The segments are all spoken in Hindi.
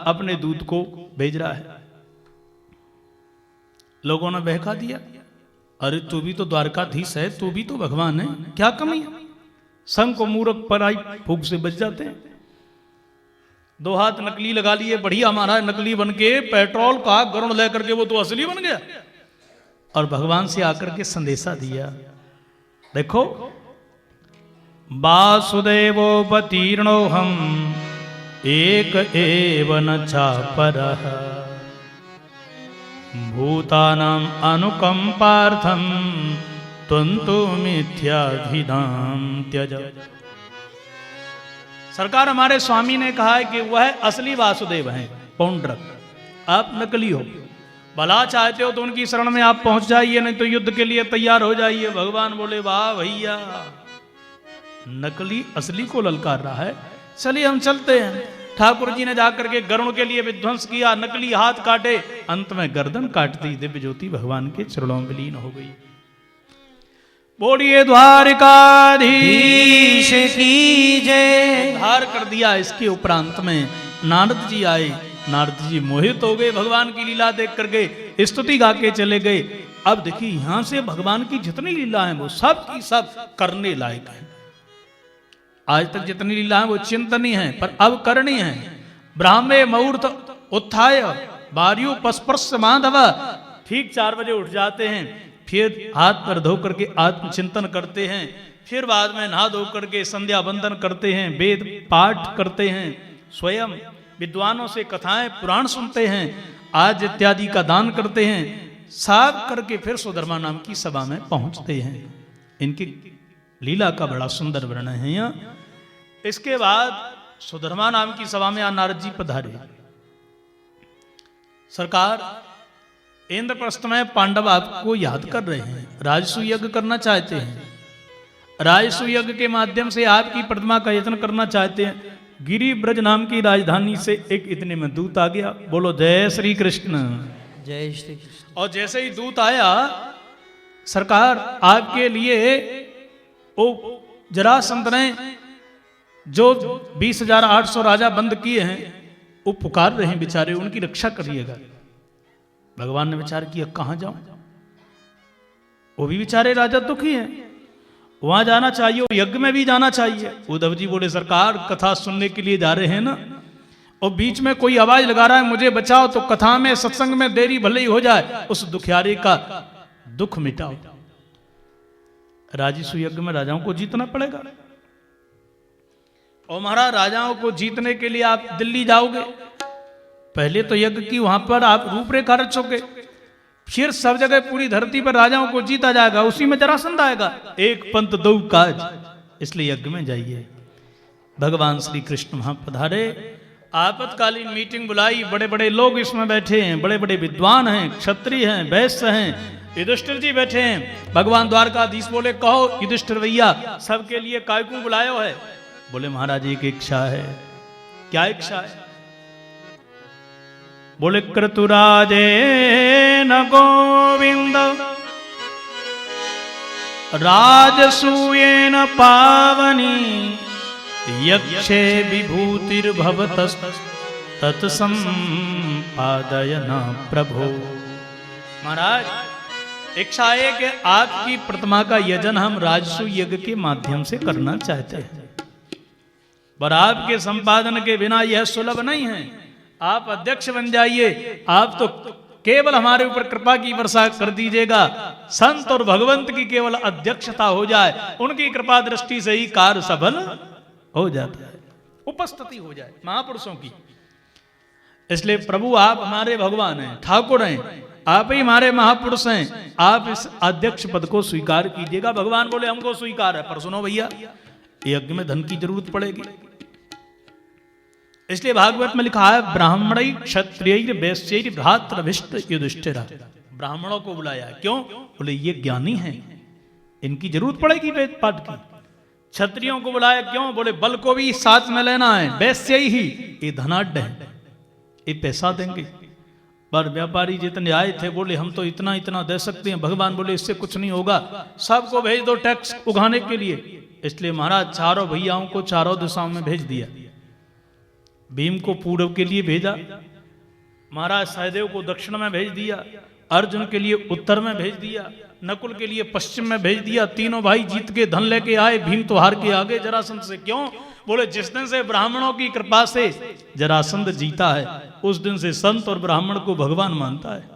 अपने दूत को भेज रहा है। लोगों ने बहका दिया, अरे तू भी तो द्वारकाधीश है, तू भी तो भगवान है, क्या कमी है? संग को मूर्ख पराई फूंक से बच जाते हैं। 2 हाथ नकली लगा लिए, बढ़िया हमारा नकली बन के पेट्रोल का गरुड़ लेकर के वो तो असली बन गया। और भगवान से आकर के संदेशा दिया, देखो वासुदेवोपतीर्णो हम एक एव न चापरः भूतानाम अनुकंपार्थम त्वन्तु मिथ्याधिनाम त्यज। सरकार हमारे स्वामी ने कहा है कि वह असली वासुदेव हैं, पौंड्रक, आप नकली हो। भला चाहते हो तो उनकी शरण में आप पहुंच जाइए, नहीं तो युद्ध के लिए तैयार हो जाइए। भगवान बोले वाह भैया, नकली असली को ललकार रहा है, चलिए हम चलते हैं। ठाकुर जी ने जाकर के गरुड़ के लिए विध्वंस किया, नकली हाथ काटे, अंत में गर्दन काट दी, दिव्य ज्योति भगवान के चरणों में विलीन हो गई। बोलिए द्वारिकाधीश की जय। धार कर दिया। इसके उपरांत में नारद जी आए, नारद जी मोहित हो गए, भगवान की लीला देख करके स्तुति गा के चले गए। अब देखिए यहां से भगवान की जितनी लीला है वो सब की सब करने लायक है। आज तक जितनी लीला है वो चिंतनीय है, पर अब करनी है। ब्राह्मे मुहूर्त उत्थाय वायु पस्पर्श माधव, ठीक 4 बजे उठ जाते हैं, फिर हाथ पर धो करके आत्मचिंतन करते हैं, फिर बाद में नहा धो करके संध्या बंदन करते हैं, वेद पाठ करते हैं, स्वयं विद्वानों से कथाएं पुराण सुनते हैं, आज इत्यादि का दान करते हैं, सब करके फिर सुधर्मा नाम की सभा में पहुंचते हैं। इनकी लीला का बड़ा सुंदर वर्णन है यहाँ। इसके बाद सुधर्मा नाम की सभा में नारद जी पधारे। सरकार इंद्रप्रस्थ में पांडव आपको याद कर रहे हैं, राजसूय यज्ञ करना चाहते हैं, राजसूय यज्ञ के माध्यम से आपकी प्रतिमा का यत्न करना चाहते हैं। गिरि ब्रज नाम की राजधानी से एक इतने में दूत आ गया। बोलो जय श्री कृष्ण। जय श्री कृष्ण। और जैसे ही दूत आया, सरकार आपके लिए ओ जरासंध ने जो 20,800 राजा बंद किए हैं वो पुकार रहे हैं बेचारे, उनकी रक्षा करिएगा। भगवान ने विचार किया कहां जाऊं, वो भी बेचारे राजा दुखी हैं, वहां जाना चाहिए, यज्ञ में भी जाना चाहिए। उद्धव जी बोले सरकार कथा सुनने के लिए जा रहे हैं ना, और बीच में कोई आवाज लगा रहा है मुझे बचाओ, तो कथा में सत्संग में देरी भले ही हो जाए, उस दुखियारे का दुख मिटाओ। राजसूय यज्ञ में राजाओं को जीतना पड़ेगा। और महाराज राजाओं को जीतने के लिए आप दिल्ली जाओगे, पहले तो यज्ञ की वहां पर आप रूपरेखा रचोगे, फिर सब जगह पूरी धरती पर राजाओं को जीता जाएगा, उसी में जरासंध आएगा। एक पंथ दो काज, इसलिए यज्ञ में जाइए। भगवान श्री कृष्ण वहां पधारे, आपातकालीन मीटिंग बुलाई, बड़े बड़े लोग इसमें बैठे हैं, बड़े बड़े विद्वान हैं, क्षत्रिय हैं, वैश्य हैं, युधिष्ठिर जी बैठे हैं। भगवान द्वारकाधीश बोले कहो युधिष्ठिर भैया सबके लिए काय को बुलायो है? बोले महाराज एक इच्छा है। क्या इच्छा है? बोले क्रतुराजे न गोविंद राजसूयेन पावनी यक्षे विभूतिर्भवतस् तत्संपादयना प्रभो। महाराज इच्छा है कि आपकी प्रतिमा का यजन हम राजसूय यज्ञ के माध्यम से करना चाहते हैं, पर आपके संपादन के बिना यह सुलभ नहीं है। आप अध्यक्ष बन जाइए, आप तो केवल हमारे ऊपर कृपा की वर्षा कर दीजिएगा। संत और भगवंत की केवल अध्यक्षता हो जाए, उनकी कृपा दृष्टि से ही कार्य सफल हो जाता है, उपस्थिति हो जाए महापुरुषों की। इसलिए प्रभु आप हमारे भगवान हैं, ठाकुर हैं, आप ही हमारे महापुरुष हैं, आप इस अध्यक्ष पद को स्वीकार कीजिएगा। भगवान बोले हमको स्वीकार है, पर सुनो भैया यज्ञ में धन की जरूरत पड़ेगी। इसलिए भागवत में लिखा है ब्राह्मण क्षत्रिय वैश्य भ्रातृभिष्ट युधिष्ठिर। ब्राह्मणों को बुलाया क्यों? बोले ये ज्ञानी हैं, इनकी जरूरत पड़ेगी वेद पाठ की। क्षत्रियों को बुलाया क्यों? बोले बल को भी साथ में लेना है। वैश्य ही ये धनाढ्य है, ये पैसा देंगे। पर व्यापारी जितने आए थे बोले हम तो इतना इतना दे सकते हैं। भगवान बोले इससे कुछ नहीं होगा, सबको भेज दो टैक्स उगाने के लिए। इसलिए महाराज चारों भैयाओं को चारों दिशाओं में भेज दिया। भीम को पूर्व के लिए भेजा, महाराज सहदेव को दक्षिण में भेज दिया, अर्जुन के लिए उत्तर में भेज दिया, नकुल के लिए पश्चिम में भेज दिया। तीनों भाई जीत के धन लेके आए, भीम तो हार के आगे जरासंध से। क्यों? बोले जिस दिन से ब्राह्मणों की कृपा से जरासंध जीता है, उस दिन से संत और ब्राह्मण को भगवान मानता है।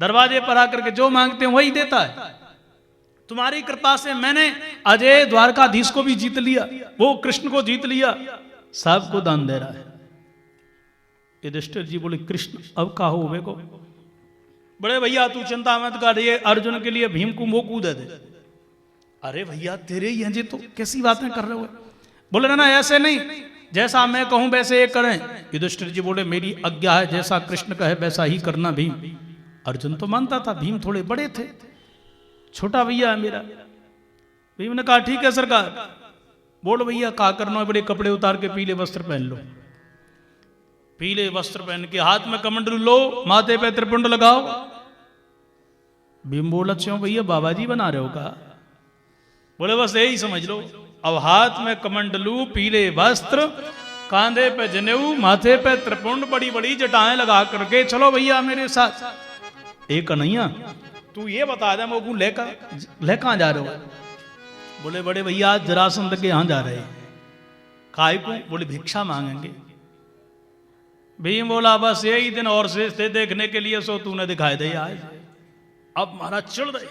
दरवाजे पर आकर के जो मांगते हैं वही देता है। तुम्हारी कृपा से मैंने अजय द्वारकाधीश को भी जीत लिया, वो कृष्ण को जीत लिया, सबको दान दे रहा है। युधिष्ठिर जी बोले कृष्ण अब का हो मेरे को? बड़े भैया तू चिंता मत कर, ये अर्जुन के लिए भीम को मोकू दे दे। अरे भैया तेरे ही हैं जी, तो कैसी बातें कर रहे हो? बोले ना ऐसे नहीं, जैसा मैं कहूं वैसे ये करें। युधिष्ठिर जी बोले मेरी आज्ञा है, जैसा कृष्ण कहे वैसा ही करना भीम। अर्जुन तो मानता था, भीम थोड़े बड़े थे, छोटा भैया है मेरा। भीम ने कहा ठीक है सरकार। बोलो भैया क्या करना है? बड़े कपड़े उतार के पीले वस्त्र पहन लो। पीले वस्त्र पहन के हाथ में कमंडलू लो, माथे पे त्रिपुंड लगाओ। भीम बोला क्यों भैया बाबा जी बना रहे हो का? बोले बस यही समझ लो। अब हाथ में कमंडलू, पीले वस्त्र, कांधे पे जनेऊ, माथे पे त्रिपुंड, बड़ी बड़ी जटाएं लगा करके चलो भैया मेरे साथ। एक कन्हैया तू ये बता दे मोकू ले कहां जा रहे हो? बोले बड़े भैया आज जरासंध के यहां जा रहे हैं। काय को? बोले भिक्षा मांगेंगे। भीम बोला बस यही दिन और शेष थे देखने के लिए, सो तूने दिखाई दे आज। अब महाराज चिढ़ गए,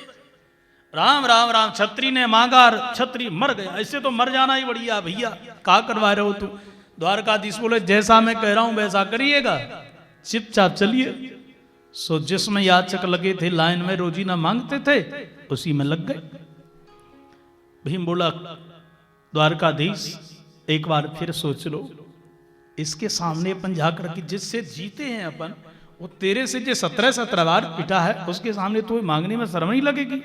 राम राम राम, छत्री ने मांगा और छत्री मर गया। ऐसे तो मर जाना ही बढ़िया भैया, क्या करवा रहे हो तू? द्वारकाधीश बोले जैसा मैं कह रहा हूं वैसा करिएगा, चुपचाप चलिए। सो जिसमें याचक लगे थे लाइन में रोजीना मांगते थे, उसी में लग गए। भीम बोला द्वारकाधीश एक बार फिर सोच लो, इसके सामने अपन जाकर के जिससे जीते हैं अपन, वो तेरे से जो 17 बार पिटा है, उसके सामने तो मांगने में शर्म नहीं लगेगी?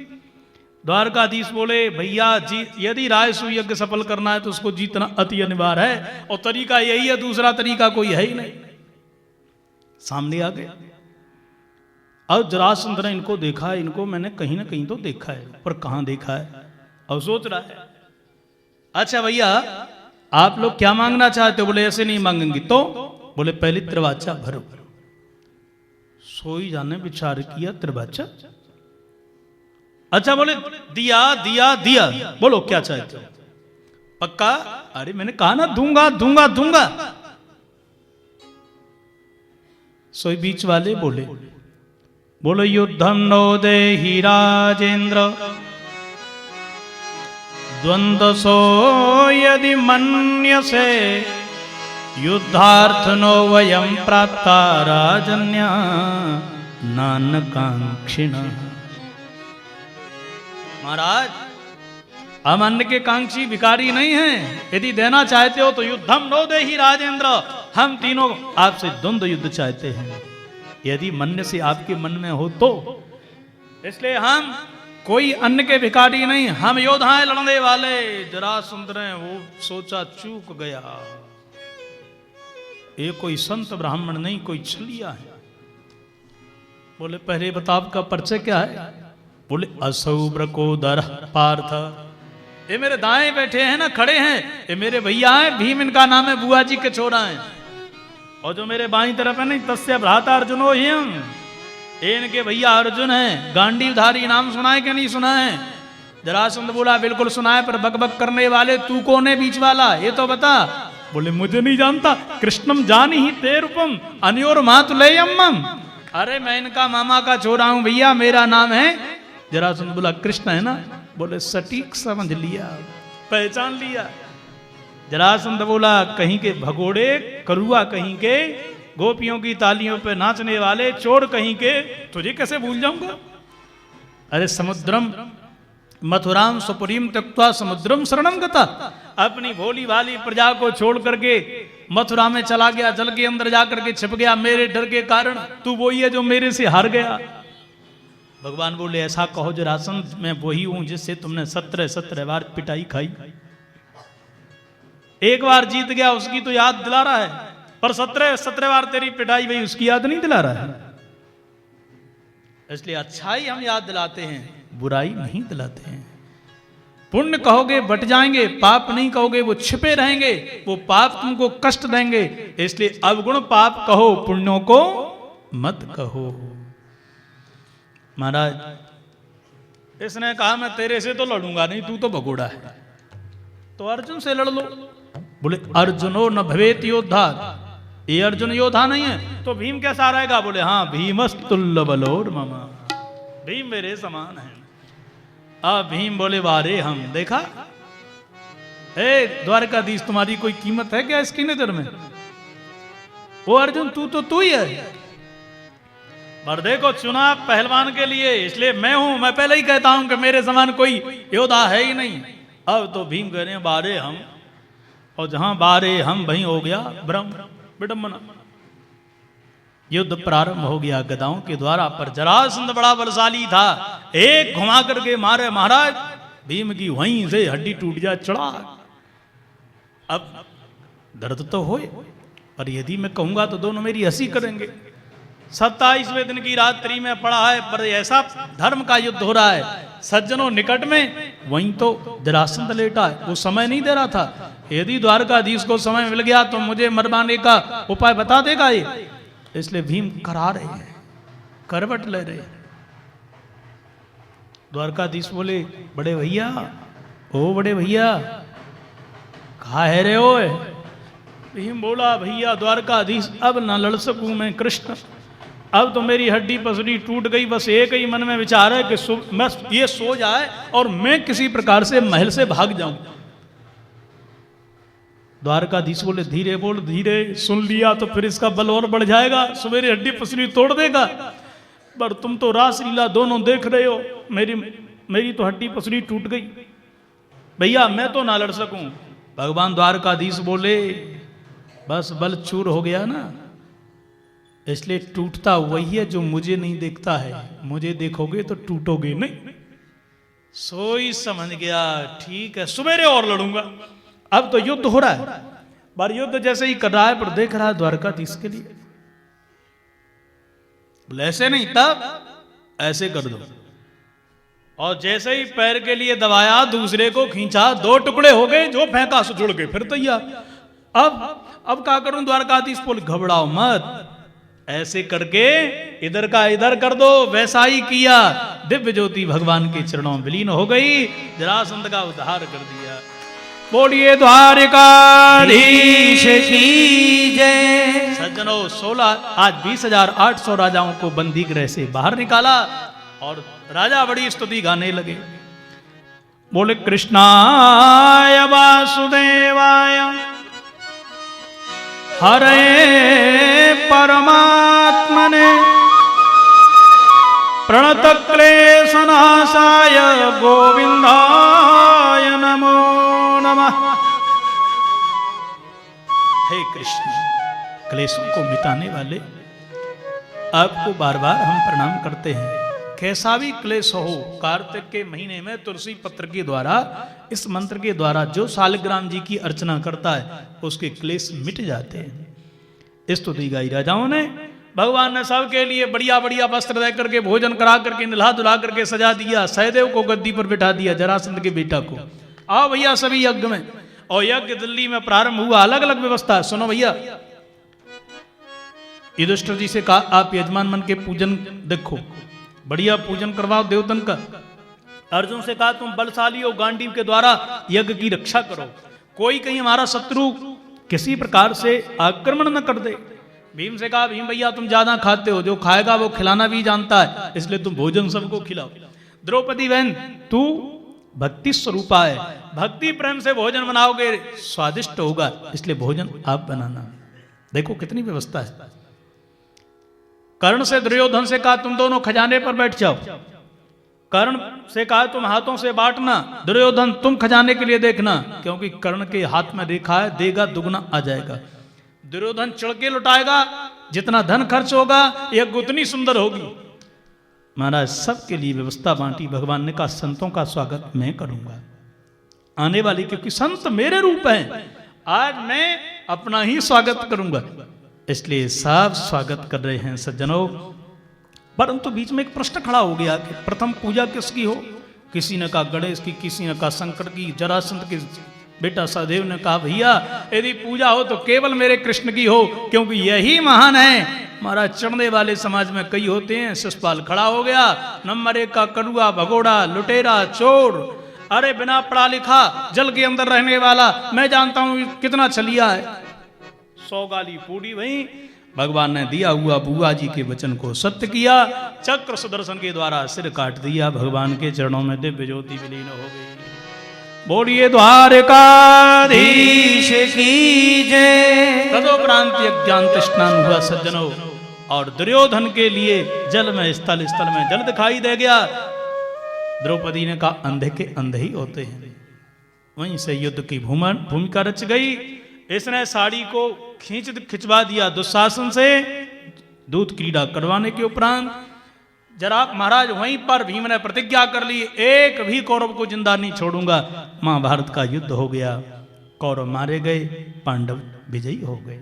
द्वारकाधीश बोले भैया जी यदि राजसूय यज्ञ सफल करना है तो उसको जीतना अति अनिवार्य है, और तरीका यही है, दूसरा तरीका कोई है ही नहीं। सामने आ गए। अब जरासंध ने इनको देखा, इनको मैंने कहीं ना कहीं तो देखा है, पर कहां देखा है? अब सोच रहा है अच्छा भैया आप लोग क्या मांगना चाहते हो? बोले ऐसे नहीं मांगेंगे तो? बोले पहले त्रिवाचा भरो। सोई जाने विचार किया, त्रिवाचा। अच्छा बोले दिया दिया दिया। बोलो क्या चाहते हो? पक्का? अरे मैंने कहा ना दूंगा दूंगा दूंगा। सोई बीच वाले बोले, बोलो युद्धम नो देहि राजेंद्र द्वंद्व सो यदि मन्यसे युद्धार्थ नो वयम प्राप्ता राजन्या नानकांक्षिण। महाराज हम अन्न के कांक्षी भिखारी नहीं हैं, यदि देना चाहते हो तो युद्धम नो देहि राजेंद्र, हम तीनों आपसे द्वंद्व युद्ध चाहते हैं, यदि मन्य से आपके मन में हो तो। इसलिए हम कोई अन्न के भिखारी नहीं, हम योद्धा लड़ने वाले। जरासंध ने वो सोचा चूक गया, ये कोई संत ब्राह्मण नहीं, कोई छलिया है। बोले पहले बता आपका परिचय क्या है? बोले असौ ब्रकोदर पार्थ। ये मेरे दाएं बैठे हैं ना, खड़े हैं, ये मेरे भैया हैं, भीम इनका नाम है, बुआ जी के छोरा हैं। और जो मेरे बाईं तरफ है नहीं, तस्य भ्राता अर्जुनो हियं, इनके भैया अर्जुन हैं। गांडीवधारी नाम सुना है कि नहीं सुना है? जरासंध बोला बिल्कुल सुना है, पर बकबक करने वाले तू कौन है बीच वाला, ये तो बता। बोले मुझे नहीं जानता, कृष्णम जानी ही ते रूपम अन्योर मातुलेयम्मम। अरे मैं इनका मामा का छोरा हूं भैया, मेरा नाम है। जरासंध बोला कृष्ण है ना? बोले सटीक समझ लिया, पहचान लिया। जरासंध बोला कहीं के भगोड़े, करुआ कहीं के, गोपियों की तालियों पे नाचने वाले चोर कहीं के, तुझे कैसे भूल जाऊंगा? अरे समुद्रम मथुराम सुपुरीम त्यक्त्वा समुद्रम शरणम गता। अपनी भोली भाली प्रजा को छोड़ करके मथुरा में चला गया, जल के अंदर जाकर के छिप गया मेरे डर के कारण। तू वही है जो मेरे से हार गया। भगवान बोले ऐसा कहो जरासंध, मैं वही हूं जिससे तुमने 17 बार पिटाई खाई। एक बार जीत गया उसकी तो याद दिला रहा है, पर 17 बार तेरी पिटाई हुई उसकी याद नहीं दिला रहा है। इसलिए अच्छाई हम याद दिलाते हैं, बुराई नहीं दिलाते हैं। पुण्य कहोगे बट जाएंगे, पाप नहीं कहोगे वो छिपे रहेंगे, वो पाप तुमको कष्ट देंगे। इसलिए अवगुण पाप कहो, पुण्यों को मत कहो। महाराज इसने कहा मैं तेरे से तो लड़ूंगा नहीं, तू तो भगोड़ा है, तो अर्जुन से लड़ लो। बोले अर्जुनो न भवेत योद्धा, ये अर्जुन योद्धा नहीं है तो भीम कैसा रहेगा? बोले हाँ भीमस्तुल्य बलोर मम, भीम मेरे समान है। अब भीम बोले वारे हम, देखा द्वारकाधीश तुम्हारी कोई कीमत है क्या इसकी नजर में? वो अर्जुन तू ही है, पर देखो चुना पहलवान के लिए, इसलिए मैं हूं, मैं पहले ही कहता हूं कि मेरे समान कोई योद्धा है ही नहीं। अब तो भीम कह रहे हैं बारे हम, और जहां बारे हम वहीं हो गया ब्रह्म विडंबना। युद्ध प्रारंभ हो गया गदाओं के द्वारा, पर जरासंध बड़ा बलशाली था, एक घुमा करके मारे महाराज भीम की वहीं से हड्डी टूट जा चढ़ा। अब दर्द तो होए, पर यदि मैं कहूंगा तो दोनों मेरी हंसी करेंगे। 27वें दिन की रात्रि में पड़ा है, पर ऐसा धर्म का युद्ध हो रहा है, सज्जनों निकट में, वहीं तो जरासंध लेटा है, वो समय नहीं दे रहा था। यदि द्वारकाधीश को समय मिल गया तो मुझे मरवाने का उपाय बता देगा ये, इसलिए भीम करा रहे हैं, करवट ले रहे हैं। द्वारकाधीश बोले बड़े भैया, ओ बड़े भैया कहा है रे ओए? भीम बोला भैया द्वारकाधीश अब ना लड़ सकूं मैं कृष्ण, अब तो मेरी हड्डी पसली टूट गई, बस एक ही मन में विचार है कि मैं ये सो जाए और मैं किसी प्रकार से महल से भाग जाऊं। द्वारकाधीश बोले धीरे बोल, धीरे, सुन लिया तो फिर इसका बल और बढ़ जाएगा, सवेरे हड्डी पसली तोड़ देगा। पर तुम तो रासलीला दोनों देख रहे हो, मेरी तो हड्डी पसली टूट गई, भैया मैं तो ना लड़ सकूं। भगवान द्वारकाधीश बोले बस बल चूर हो गया ना, इसलिए टूटता वही है जो मुझे नहीं देखता है, मुझे देखोगे तो टूटोगे नहीं। सोई समझ गया, ठीक है सवेरे और लड़ूंगा। अब तो युद्ध हो रहा है, पर युद्ध जैसे ही कर रहा है, पर देख रहा है द्वारकाधीश के लिए, बोले ऐसे नहीं तब ऐसे कर दो, और जैसे ही पैर के लिए दबाया दूसरे को खींचा, 2 टुकड़े हो गए, जो फेंका सो जुड़ गए, फिर तैयार। अब क्या करूं? द्वारकाधीश बोले घबराओ मत, ऐसे करके इधर का इधर कर दो। वैसा ही किया, दिव्य ज्योति भगवान के चरणों में विलीन हो गई, जरासंध का उद्धार कर दिया। बोलिए द्वारिकाधीश की जय। सज्जनों 20,800 राजाओं को बंदी गृह से बाहर निकाला और राजा बड़ी स्तुति गाने लगे। बोले कृष्णाय वासुदेवाय हरे परमात्मने प्रणत क्लेशनाशाय गोविंदाय नमो नमः। हे कृष्ण, क्लेशों को मिटाने वाले आपको बार बार हम प्रणाम करते हैं। कैसा भी क्लेश हो, कार्तिक के महीने में तुलसी पत्र के द्वारा, इस मंत्र के द्वारा जो शालिग्राम जी की अर्चना करता है उसके क्लेश मिट जाते हैं। स्तुति गाई राजाओं ने। भगवान ने सबके लिए बढ़िया बढ़िया वस्त्र दे करके, भोजन करा करके, निला दुला करके सजा दिया। सहदेव को गद्दी पर बिठा दिया, जरासंध के बेटा को। आओ भैया सभी यज्ञ में। और यज्ञ दिल्ली में प्रारंभ हुआ, अलग अलग व्यवस्था। सुनो भैया, युधिष्ठिर जी से कहा आप यजमान मन के पूजन देखो, बढ़िया पूजन करवाओ देवतन का। अर्जुन से कहा तुम बलशाली हो, गांडीव के द्वारा यज्ञ की रक्षा करो, कोई कहीं हमारा शत्रु किसी प्रकार से आक्रमण न कर दे। भीम से कहा भीम भैया तुम ज्यादा खाते हो, जो खाएगा वो खिलाना भी जानता है, इसलिए तुम भोजन सबको खिलाओ। द्रौपदी बहन तू भक्ति स्वरूपा है, भक्ति प्रेम से भोजन बनाओगे स्वादिष्ट होगा, इसलिए भोजन आप बनाना। देखो कितनी व्यवस्था है। कर्ण से दुर्योधन से कहा तुम दोनों खजाने पर बैठ जाओ। कर्ण से कहा तुम हाथों से बांटना, दुर्योधन तुम खजाने के लिए देखना, क्योंकि कर्ण के हाथ में रेखा है, देगा दुगना आ जाएगा। दुर्योधन चढ़ के लुटाएगा, जितना धन खर्च होगा यह उतनी सुंदर होगी। महाराज सबके लिए व्यवस्था बांटी। भगवान ने कहा संतों का स्वागत मैं करूंगा आने वाली, क्योंकि संत मेरे रूप हैं, आज मैं अपना ही स्वागत करूंगा, इसलिए सब स्वागत कर रहे हैं सज्जनों। परंतु बीच में एक प्रश्न खड़ा हो गया कि प्रथम पूजा किसकी हो? किसी ने कहा गणेश की, किसी ने कहा शंकर की, जरासंध की। बेटा सहदेव ने कहा भैया यदि पूजा हो तो केवल मेरे कृष्ण की हो, क्योंकि यही महान है। महाराज चढ़ने वाले समाज में कई होते हैं। शिषपाल खड़ा हो गया, नंबर 1 का कड़ुआ, भगोड़ा, लुटेरा, चोर, अरे बिना पढ़ा लिखा जल के अंदर रहने वाला, मैं जानता हूं कितना छलिया है। 100 गाली पूरी वही। भगवान ने दिया हुआ बुआ जी के वचन को सत्य किया, चक्र सुदर्शन के द्वारा सिर काट दिया। भगवान के चरणों में दिव्य ज्योति विलीन हो गई। बोलिए द्वारकाधीश की जय। तदोपरांत अज्ञान स्नान हुआ सज्जनों, और दुर्योधन के लिए जल में स्थल में जल दिखाई दे गया। द्रौपदी ने कहा अंधे के अंधे ही होते हैं। वहीं से युद्ध की भूमिका रच गई। इसने साड़ी को खिंचवा दिया दुशासन से, दूध क्रीड़ा करवाने के उपरांत जरा महाराज वहीं पर भीम ने प्रतिज्ञा कर ली, एक भी कौरव को जिंदा नहीं छोड़ूंगा। महाभारत का युद्ध हो गया, कौरव मारे गए, पांडव विजयी हो गए।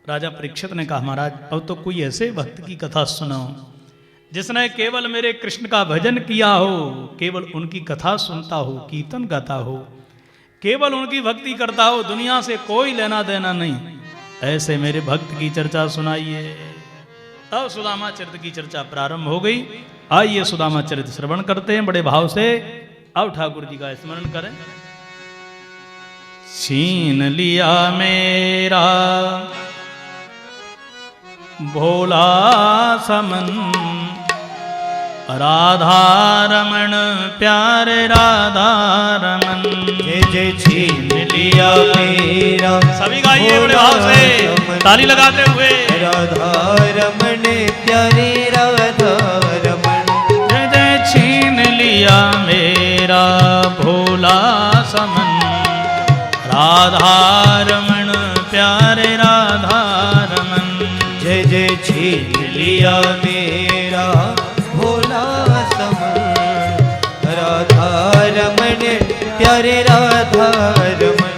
राजा परीक्षित ने कहा महाराज अब तो कोई ऐसे भक्त की कथा सुनाओ जिसने केवल मेरे कृष्ण का भजन किया हो, केवल उनकी कथा सुनता हो, कीर्तन गाता हो, केवल उनकी भक्ति करता हो, दुनिया से कोई लेना देना नहीं। ऐसे मेरे भक्त की चर्चा सुनाइए। तब सुदामा चरित्र की चर्चा प्रारंभ हो गई। आइए सुदामा चरित्र श्रवण करते हैं बड़े भाव से। अब ठाकुर जी का स्मरण करें। छीन लिया मेरा भोला समन, राधा रमण प्यारे राधा रमन। जय जय छीन लिया मेरा। सभी गाइए बड़े भाव से, ताली लगाते हुए। राधा रमण प्यारे राधा रमण। जय जय छीन लिया मेरा भोला समन, राधा रमण प्यारे राधा रमन। जय जय छीन लिया मेरा भोला समन, राधा रमण प्यारे राधा रमन।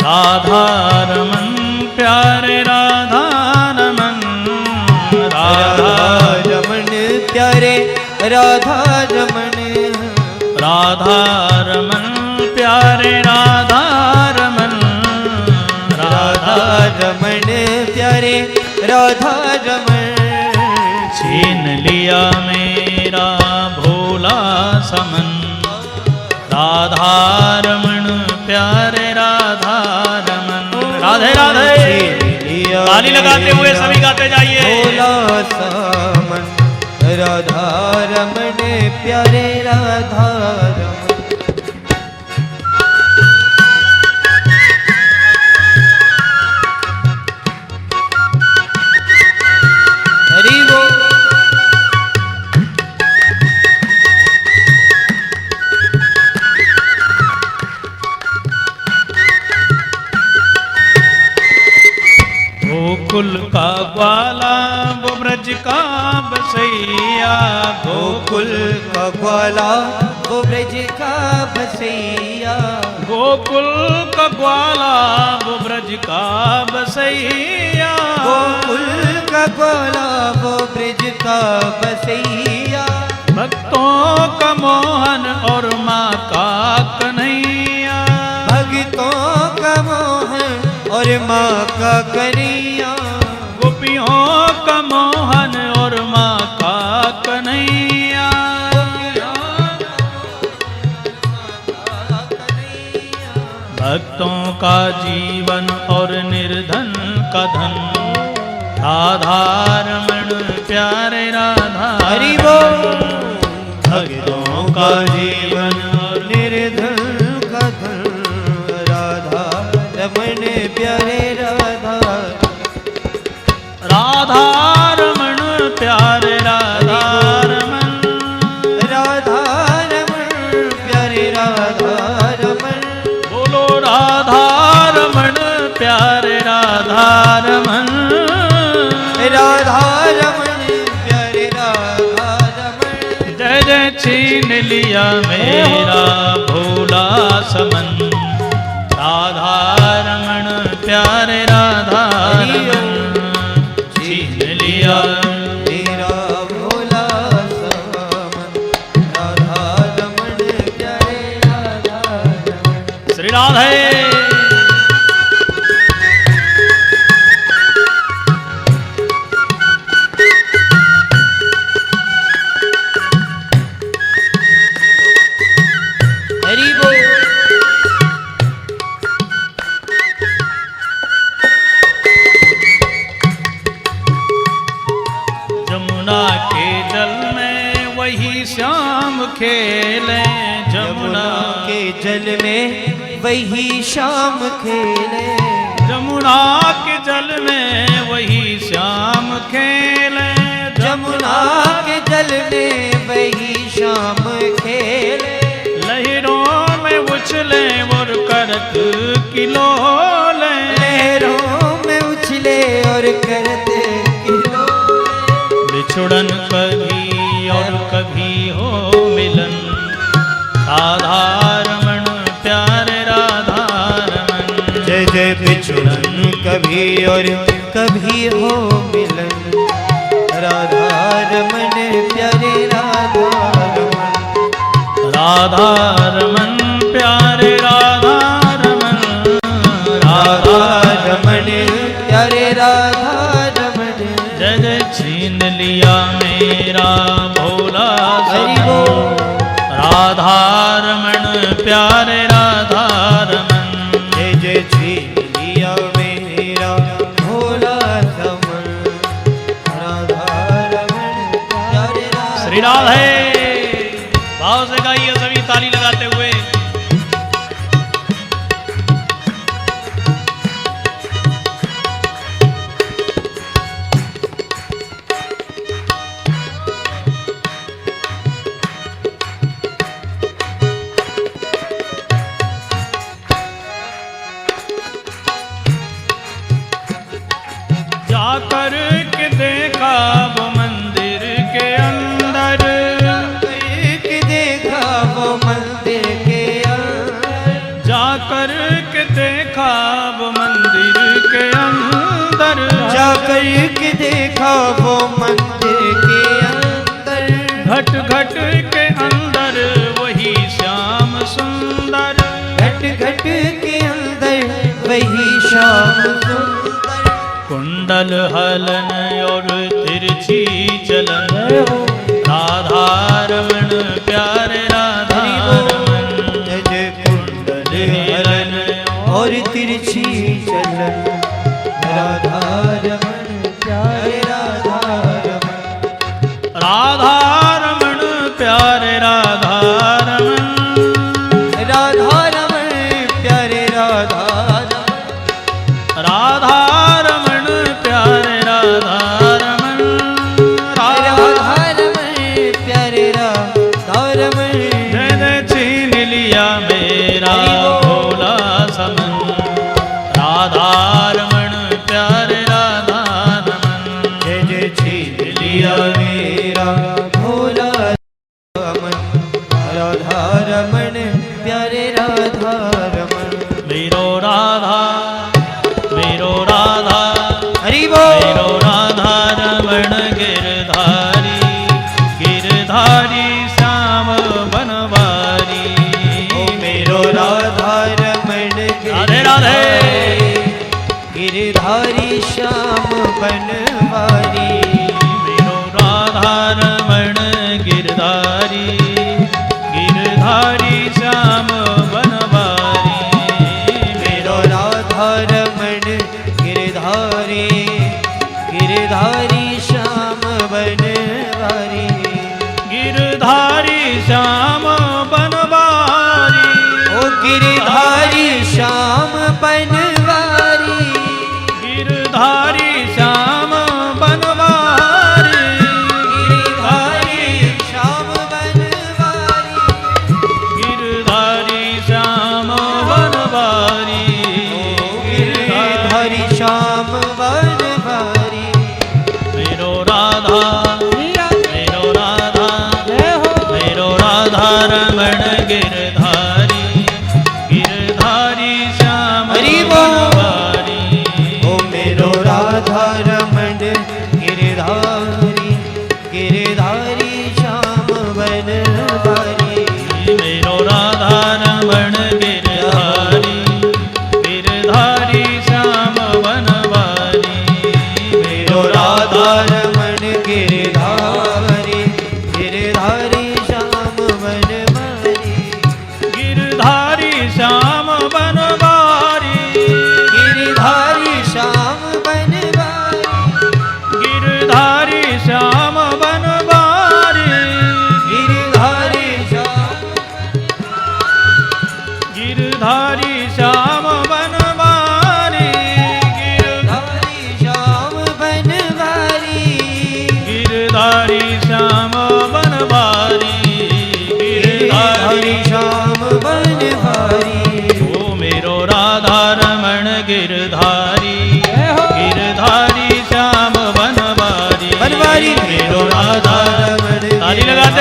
राधा रमन प्यारे राधा रमन, राधा रमण प्यारे राधा रमन। राधा रमन प्यारे राधा रमन। राधा रमण प्यारे राधा रमण। छीन लिया मेरा भोला समन, राधा रमण प्यारे राधा रमन। राधे राधे। ताली लगाते हुए सभी गाते जाइए। भोला समन, राधा रमण प्यारे राधा रमण। हरि बोल। गोकुल का ग्वाला वो ब्रज का बसैया, गोकुल का ग्वाला वो ब्रज का बसैया। गोकुल का ग्वाला वो ब्रज का बसैया। गोकुल का ग्वाला वो ब्रज का बसैया। भक्तों का मोहन और माँ का कन्हैया। भक्तों का मोहन और माँ का कन्हैया। गोपियों का मोहन और माँ का कन्हैया। भक्तों का जीवन और निर्धन का धन, राधा रमण प्यारे राधा। हरि बोल। भक्तों का जीवन और निर्धन का धन, राधा रमण प्यारे राधा। राधा रमण प्यारे राधा रमण। राधा रमण प्यारे राधा रमण। बोलो राधा रमण प्यारे राधा रमण। राधा रमण प्यारे राधा रमण। जय जय छीन लिया मेरा भोला समन, राधा रमण प्यारे राधा रमण। छीन लिया मेरा भोला समन, श्याम खेले जमुना के जल में वही श्याम खेले, जमुना के जल में वही श्याम खेले, जमुना के जल में वही श्याम खेले, लहरों में उछले और करत किलोले, लहरों में उछले और करते किलोले, बिछुड़न कभी और कभी हो मिलन, राधा रमण प्यारे राधा रमण। जय जय बिछुड़न कभी और कभी हो मिलन, राधा रमन प्यारे राधा रमन, राधा रमन प्यारे राधा रमन, राधा रमन प्यारे राधा रमन। जय जय छीन लिया मेरा भोला हरि सपन, बोल। राधा रमन प्यारे राधा रमन। जय जय छीन लिया मेरा भोला समन, राधा रमन प्यारे राधा। श्री राधे भाव से गाइए सभी ताली लगाते हुए। जाकर के देखा वो मंदिर के अंदर, के देखा वो मंदिर के अंदर, जाकर के देखा वो मंदिर के अंदर, जाकर के देखा वो मंदिर के अंदर, घट घट के अंदर वही श्याम सुंदर, घट घट के अंदर वही श्याम सुंदर, कुंडल हलन और तिरछी चलन, राधा रमण प्यारे राधा रमन। जय जय कुंडल हलन और तिरछी चलन, राधा रमन प्यारे राधा रमन, राधा रमण प्यारे राधा रमन, राधा रमन प्यारे राधा रमन, राधा रमण प्यारे राधा रमन, राधा रमन प्यारे राधा रमन। जय जय छीन लिया मेरा भोला समन, राधा रमण प्यारे राधा रमन। जय जय छीन लिया मेरा भोला रमन, राधा रमन प्यारे राधा रमन। मेरो राधा मेरो राधा हरि बोल। मेरो राधा रमण गिरधारी, गिरधारी श्याम बनवारी। ओ मेरो राधा रमन राधे राधे। गिरधारी श्याम बनवारी, मेरो राधा रमण गिरधारी, गिरधारी श्याम बनवारी। मेरो राधा रमन गिरधारी, गिरधारी श्याम बनवारी, गिरधारी श्याम बनवारी। ओ गिरधारी श्याम बनवारी, गिरधारी श्याम बनवारी। गिरधारी श्याम बनवारी, गिरधारी श्याम बनवारी। गिरधारी श्याम बनवारी। मेरो राधा मेरो राधा मेरो राधा रमण गिरधारी, गिरधारी श्याम हरि बोल। बनवारी। ओ मेरो राधा रमन गिरधारी, गिरधारी श्याम बनवारी, मेरो राधा रमण गिरधारी, गिरधारी श्याम बनवारी।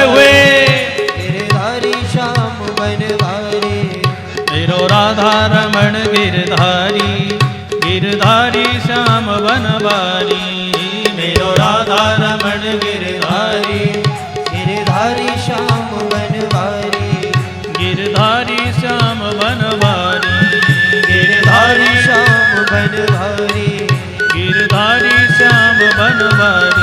कहते हुए गिरधारी श्याम बनवारी, मेरो राधा रमण गिरधारी, गिरधारी श्याम बनवारी, मेरो राधा रमण गिरधारी, गिरधारी श्याम बनवारी, गिरधारी श्याम बनवारी, गिरधारी श्याम बनवारी, गिरधारी श्याम बनवारी।